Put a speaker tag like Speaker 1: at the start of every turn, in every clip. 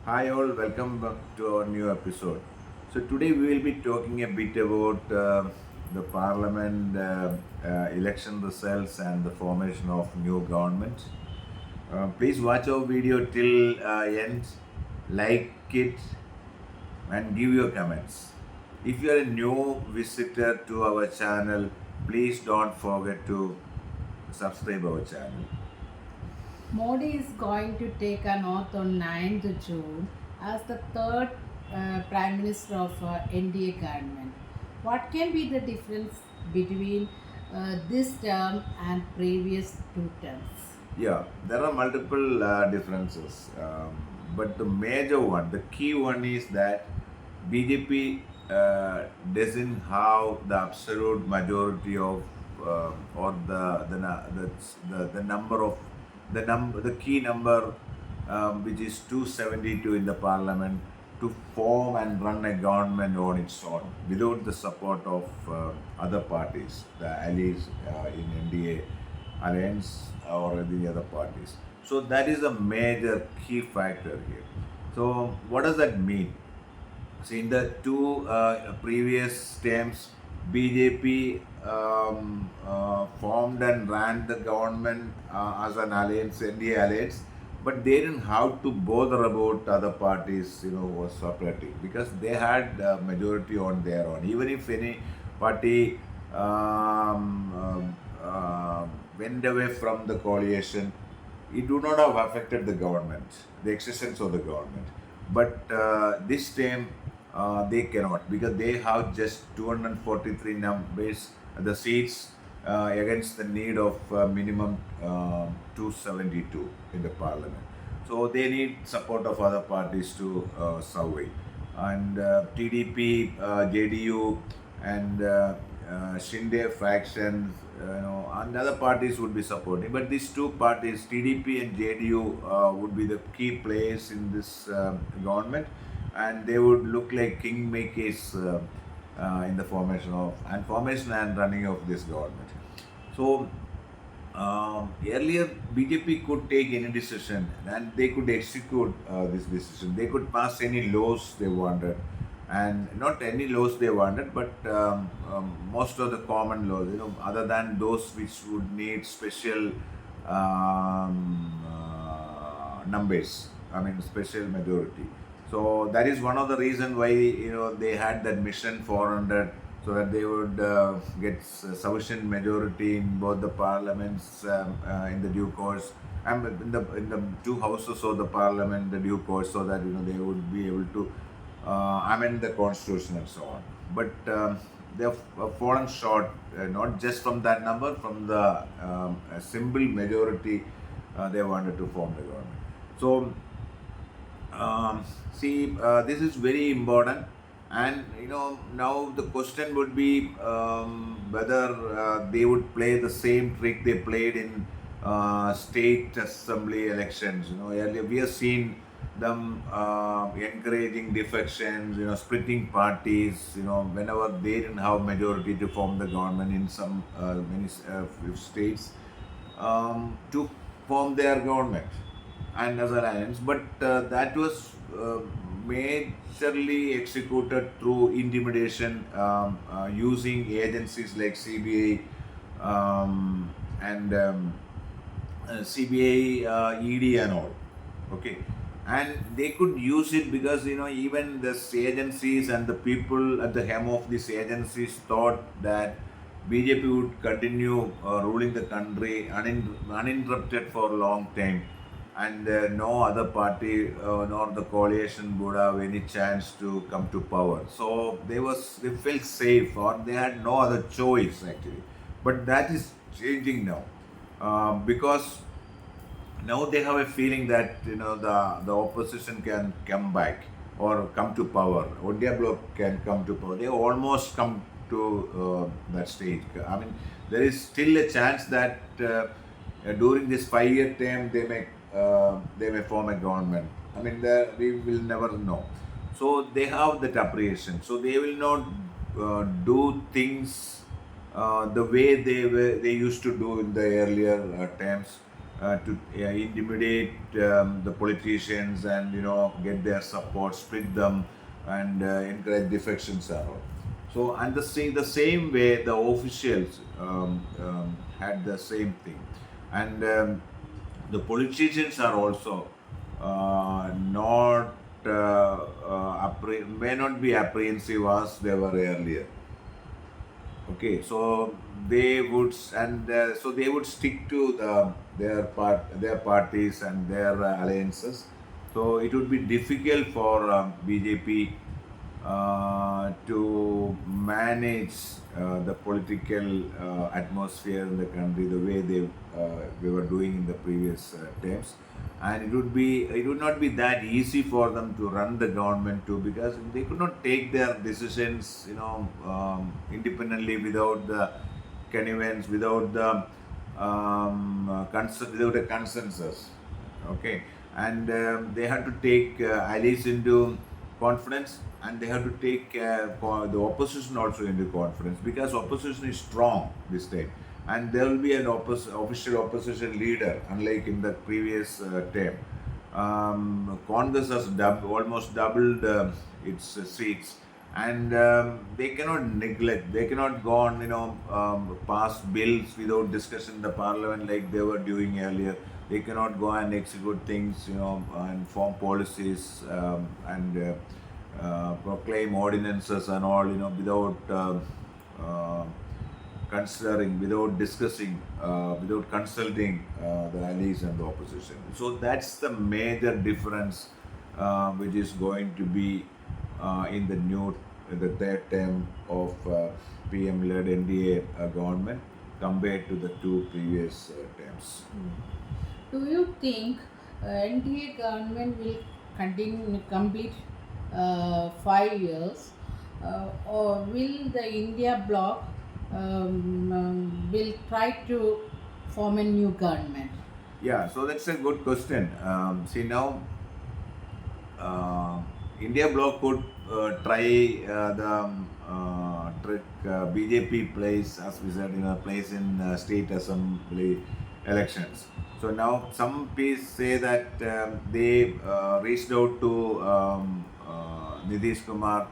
Speaker 1: Hi all, welcome back to our new episode. So today we will be talking a bit about the parliament election results and the formation of new government. Please watch our video till end, like it and give your comments. If you are a new visitor to our channel, please don't forget to subscribe our channel.
Speaker 2: Modi is going to take an oath on 9th June as the third Prime Minister of NDA government. What can be the difference between this term and previous two terms?
Speaker 1: Yeah, there are multiple differences, but the major one, the key one is that BJP doesn't have the absolute majority of or the number of the key number which is 272 in the parliament to form and run a government on its own without the support of other parties, the allies in NDA alliance or the other parties. So that is a major key factor here. So what does that mean? See, in the two previous terms, BJP formed and ran the government as an alliance, NDA alliance, but they didn't have to bother about other parties, was separating because they had majority on their own. Even if any party went away from the coalition, it would not have affected the government, the existence of the government. But this time they cannot because they have just 243 numbers, the seats against the need of minimum 272 in the parliament. So they need support of other parties to survive. And TDP, JDU, and Shinde factions, and other parties would be supporting. But these two parties, TDP and JDU, would be the key players in this government, and they would look like kingmakers in the formation and running of this government. So earlier, BJP could take any decision and they could execute this decision. They could pass any laws they wanted, and not any laws they wanted, but most of the common laws, other than those which would need special numbers. I mean, special majority. So that is one of the reason why they had that mission 400, so that they would get sufficient majority in both the parliaments in the due course, and in the two houses of the parliament, the due course, so that they would be able to amend the constitution and so on. But they have fallen short, not just from that number, from the simple majority they wanted to form the government. So see, this is very important, and now the question would be whether they would play the same trick they played in state assembly elections. Earlier we have seen them encouraging defections, splitting parties. Whenever they didn't have majority to form the government in some many states, to form their government and as alliance, but that was majorly executed through intimidation, using agencies like CBI and CBI, ED, and all. Okay, and they could use it because even these agencies and the people at the helm of these agencies thought that BJP would continue ruling the country uninterrupted for a long time, and no other party nor the coalition would have any chance to come to power. So they felt safe, or they had no other choice actually. But that is changing now, because now they have a feeling that the opposition can come back or come to power. India block can come to power. They almost come to that stage. I mean, there is still a chance that during this 5-year term they may form a government. I mean, we will never know. So they have that apprehension. So they will not do things the way they used to do in the earlier times. to intimidate the politicians and get their support, split them, and encourage defections and all. So and the same way the officials had the same thing, and the politicians are also not may not be apprehensive as they were earlier. Okay, so they would so they would stick to their parties and their alliances. So it would be difficult for BJP to manage the political atmosphere in the country the way they were doing in the previous terms, and it would not be that easy for them to run the government too, because they could not take their decisions independently without the connivance, without the without a consensus. Okay, and they had to take allies into confidence, and they have to take the opposition also into confidence, because opposition is strong this time, and there will be an official opposition leader, unlike in the previous term. Congress has almost doubled its seats, and they cannot neglect, they cannot go on, pass bills without discussion in the parliament like they were doing earlier. They cannot go and execute things, and form policies, and proclaim ordinances and all, without uh, considering, without discussing, without consulting the allies and the opposition. So that's the major difference which is going to be in the third term of PM-led NDA government compared to the two previous terms.
Speaker 2: Do you think NDA government will continue complete 5 years, or will the India block will try to form a new government?
Speaker 1: Yeah, so that's a good question. See now, uh, India bloc could try the trick BJP plays, as we said, plays in state assembly elections. So now some piece say that they reached out to Nitish Kumar,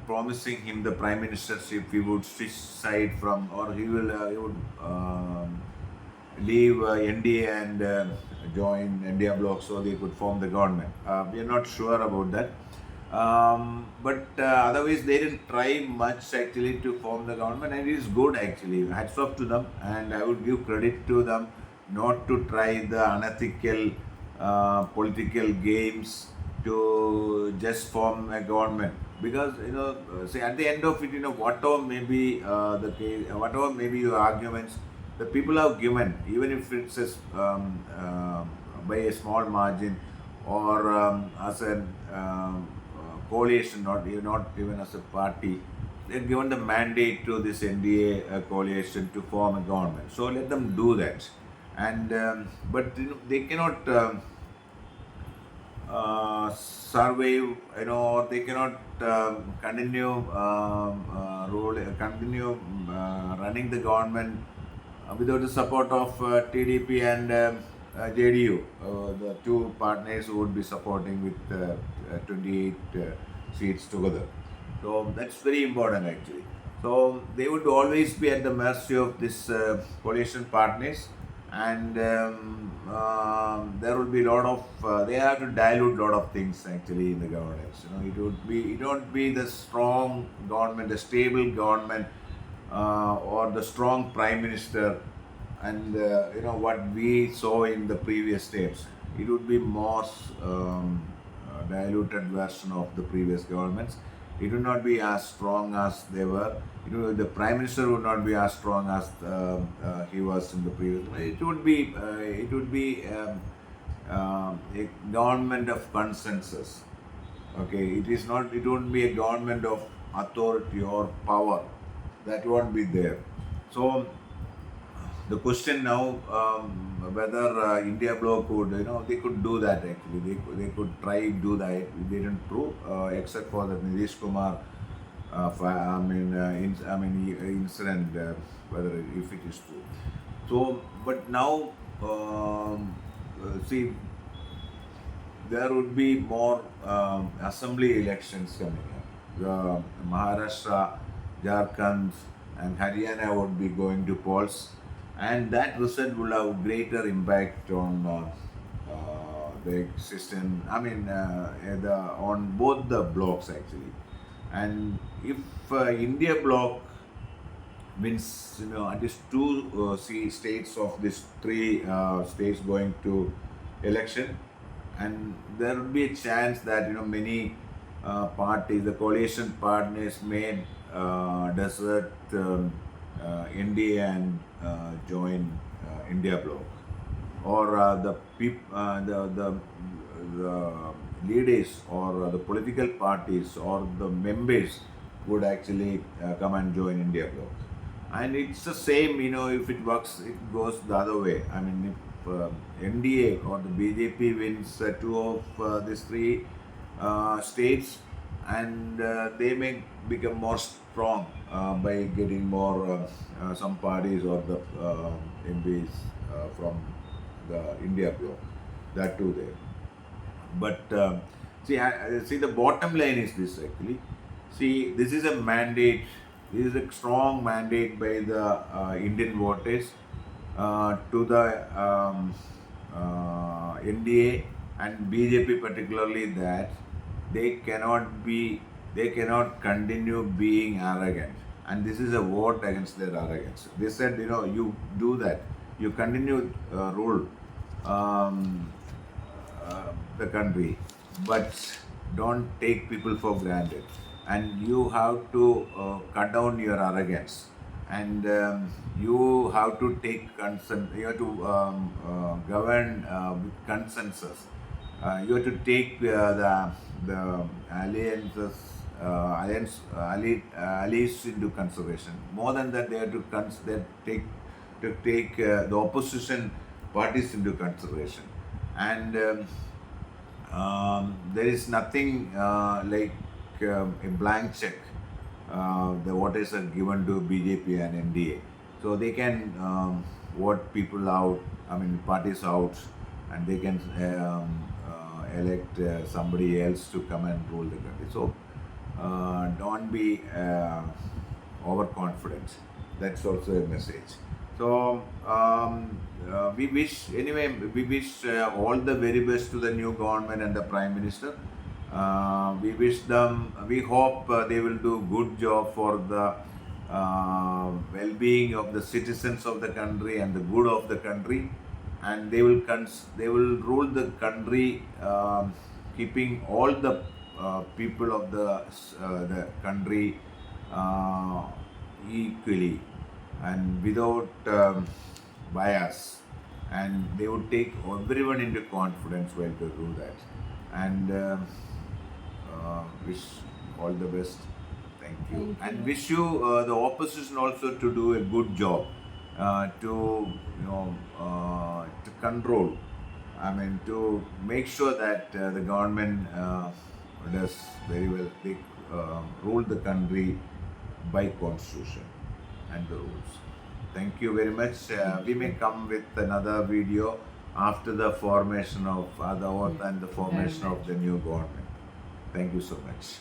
Speaker 1: promising him the prime ministership. He would switch side from, or he would leave NDA and join India bloc so they could form the government. We are not sure about that. But otherwise, they didn't try much actually to form the government, and it is good actually. Hats off to them, and I would give credit to them not to try the unethical political games to just form a government, because say at the end of it, whatever may be the case, whatever may be your arguments, the people have given, even if it's by a small margin, or as a coalition, not even as a party, they're given the mandate to this NDA coalition to form a government. So let them do that, and but they cannot survive, or they cannot continue running the government without the support of TDP and JDU, the two partners who would be supporting with 28 seats together. So that's very important actually. So they would always be at the mercy of this coalition partners, and there will be a lot of they have to dilute a lot of things actually in the governance. It won't be the strong government, the stable government, or the strong prime minister, and what we saw in the previous tapes. It would be more diluted version of the previous governments. It would not be as strong as they were. The prime minister would not be as strong as he was in the previous. It would be a government of consensus. Okay, it is not. It won't be a government of authority or power. That won't be there. So the question now, whether India bloc would, they could do that actually. They could try do that. They didn't prove, except for the Nitish Kumar, incident, whether if it is true. So But now, see, there would be more assembly elections coming up. Maharashtra, Jharkhand, and Haryana would be going to polls, and that result will have greater impact on the existing. I mean, on both the blocks actually. And if India block means at least two states of these three states going to election, and there would be a chance that many parties, the coalition partners may desert India and join India bloc, or the leaders or the political parties or the members would actually come and join India bloc. And it's the same, if it works, it goes the other way. I mean, if NDA or the BJP wins two of these three states, and they may become more strong by getting more some parties or the MPs from the India bloc, that too there. But see, the bottom line is this actually. See, this is a mandate. This is a strong mandate by the Indian voters to the NDA and BJP particularly, that they cannot continue being arrogant. And this is a vote against their arrogance. They said, you do that, you continue rule the country, but don't take people for granted. And you have to cut down your arrogance, and you have to take consent. You have to govern with consensus. You have to take the alliances, allies into consideration. More than that, they have to take the opposition parties into consideration. And there is nothing like a blank check. The voters are given to BJP and NDA, so they can vote people out. I mean, parties out, and they can elect somebody else to come and rule the country. So don't be overconfident. That's also a message. So we wish, anyway, we wish all the very best to the new government and the Prime Minister. We wish them, we hope they will do good job for the well-being of the citizens of the country and the good of the country, and they will rule the country, keeping all the people of the country equally and without bias, and they would take everyone into confidence while they do that. And wish all the best. Thank you.
Speaker 2: Thank
Speaker 1: And
Speaker 2: you.
Speaker 1: wish you the opposition also to do a good job to to control. I mean, to make sure that the government does very well. They rule the country by constitution and the rules. Thank you very much.
Speaker 2: Thank
Speaker 1: We may
Speaker 2: you.
Speaker 1: come with another video after the formation of the oath and the formation of the new government. Thank you so much.